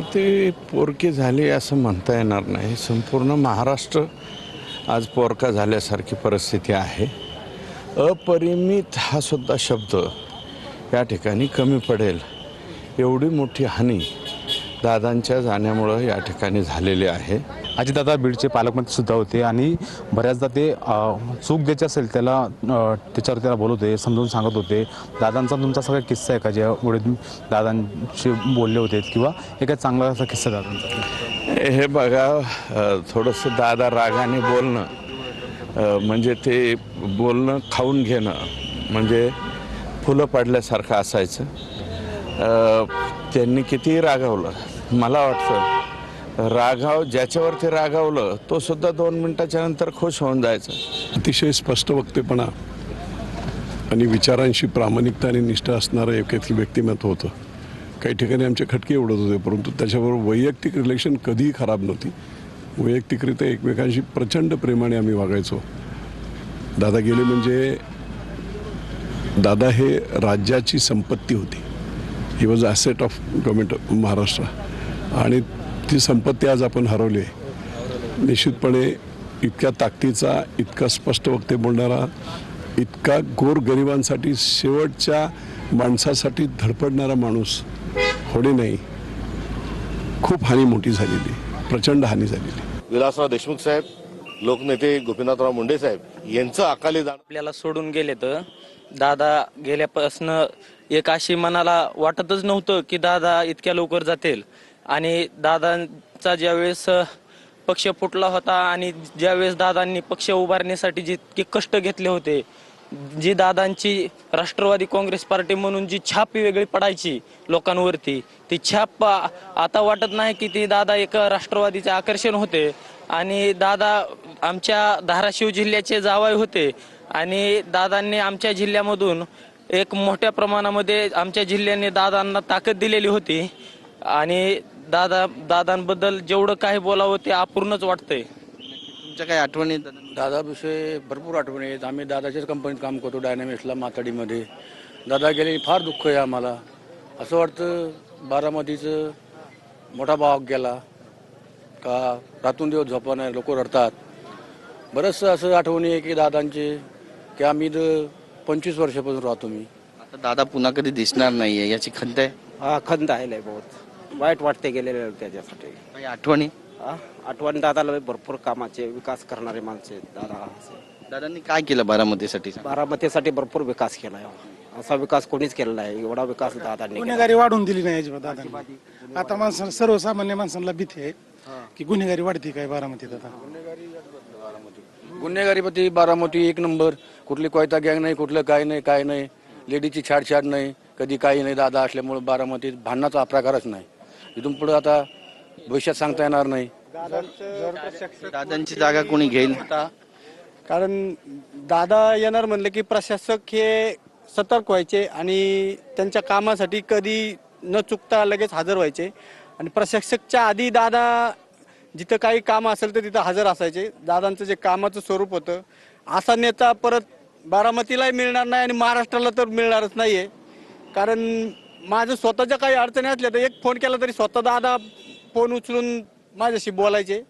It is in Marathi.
ते पोरके झाले असं म्हणता येणार नाही. संपूर्ण महाराष्ट्र आज पोरका झाल्यासारखी परिस्थिती आहे. अपरिमित हा सुद्धा शब्द या ठिकाणी कमी पडेल एवढी मोठी हानी दादांच्या जाण्यामुळं या ठिकाणी झालेली आहे. अजितदादा बीडचे पालकमंत्री सुद्धा होते आणि बऱ्याचदा ते चूक द्यायची असेल त्याच्यावर त्याला बोलत होते, समजून सांगत होते. दादांचा तुमचा सगळा किस्सा आहे का ज्यामुळे तुम्ही दादांशी बोलले होते किंवा एका चांगला असा किस्सा दादांचा? हे बघा, थोडंसं दादा रागाने बोलणं म्हणजे ते बोलणं खाऊन घेणं म्हणजे फुलं पडल्यासारखं असायचं. त्यांनी कितीही रागावलं, मला वाटतं ज्याच्यावरती रागावलं तो सुद्धा 2 मिनिटाच्या नंतर खुश होऊन जायचा. अतिशय स्पष्ट वक्तेपणा आणि विचारांशी प्रामाणिकता आणि निष्ठा असणारं एक व्यक्तिमत्व होतं. काही ठिकाणी आमचे खटके उडत होते, परंतु त्याच्याबरोबर वैयक्तिक रिलेशन कधीही खराब नव्हती. वैयक्तिकरित्या एकमेकांशी प्रचंड प्रेमाने आम्ही वागायचो. दादा गेले म्हणजे दादा हे राज्याची संपत्ती होती. He was asset of government of Maharashtra आणि ती संपत्ती आज आपण हरवली आहे. निश्चितपणे इतक्या ताकदीचा, इतका स्पष्ट वक्ते बोलणारा, इतका गोरगरिबांसाठी शेवटच्या माणसासाठी धडपडणारा माणूस होणे नाही. खूप हानी मोठी झालेली, प्रचंड हानी झालेली. विलासराव देशमुख साहेब, लोकनेते गोपीनाथराव मुंडे साहेब यांचं अकाली जाण आपल्याला सोडून गेले. तर दादा गेल्यापासून एक अशी मनाला वाटतच नव्हतं की दादा इतक्या लवकर जातील. आणि दादांचा ज्यावेळेस पक्ष फुटला होता आणि ज्यावेळेस दादांनी पक्ष उभारण्यासाठी जितके कष्ट घेतले होते, जी दादांची राष्ट्रवादी काँग्रेस पार्टी म्हणून जी छाप वेगळी पडायची लोकांवरती, ती छाप आता वाटत नाही की ती दादा एक राष्ट्रवादीचे आकर्षण होते. आणि दादा आमच्या धाराशिव जिल्ह्याचे जावई होते आणि दादांनी आमच्या जिल्ह्यामधून एक मोठ्या प्रमाणामध्ये आमच्या जिल्ह्याने दादांना ताकद दिलेली होती. आणि दादांबद्दल जेवढं काही बोलावं ते अपूर्णच वाटतंय. तुमच्या काही आठवणी? दादाविषयी भरपूर आठवणी आहेत. आम्ही दादाच्याच कंपनीत काम करतो, डायनामिक्सला, माताडीमध्ये. दादा गेले, फार दुःख आहे आम्हाला. असं वाटतं बारामतीचं मोठा भाव गेला का रातून दिवस झोपा नाही, लोक रडतात. बरंचसं असं आठवणी आहे की दादांचे की आम्ही 25 वर्षापासून राहतो. मी आता दादा पुन्हा कधी दिसणार नाहीये याची खंत आहे. हा, खंत आहे. बहुत वाईट वाटते गेलेले त्याच्यासाठी. काही आठवणी? आठवण दादाला भरपूर कामाचे, विकास करणारे माणसे दादा. दादांनी काय केलं बारामतीसाठी? बारामतीसाठी भरपूर विकास केला. असा विकास कोणीच केलेला आहे, एवढा विकास दादांनी. गुन्हेगारी वाढून दिली नाही अजिबात दादांनी. आता माणसांना, सर्वसामान्य माणसांना भीती आहे की गुन्हेगारी वाढते काय बारामतीत. आता गुन्हेगारीपती बारामती एक नंबर. कुठली कोयता गँग नाही, कुठलं काय नाही. लेडीची छाडछाड नाही, कधी काही नाही. दादा असल्यामुळे बारामतीत भांडणाचा प्रकारच नाही. इथून पुढे आता भविष्यात सांगता येणार नाही. दादांची जागा कोणी घेईल? कारण दादा येणार म्हणलं की प्रशासक हे सतर्क व्हायचे आणि त्यांच्या कामासाठी कधी न चुकता लगेच हजर व्हायचे. आणि प्रशासकच्या आधी दादा जिथं काही काम असेल तर तिथं हजर असायचे. दादांचं जे कामाचं स्वरूप होतं, असा नेता परत बारामतीलाही मिळणार नाही आणि महाराष्ट्राला तर मिळणारच नाहीये. कारण माझं स्वतःच्या काही अडचणी असल्या तर एक फोन केला तरी स्वतः दादा फोन उचलून माझ्याशी बोलायचे.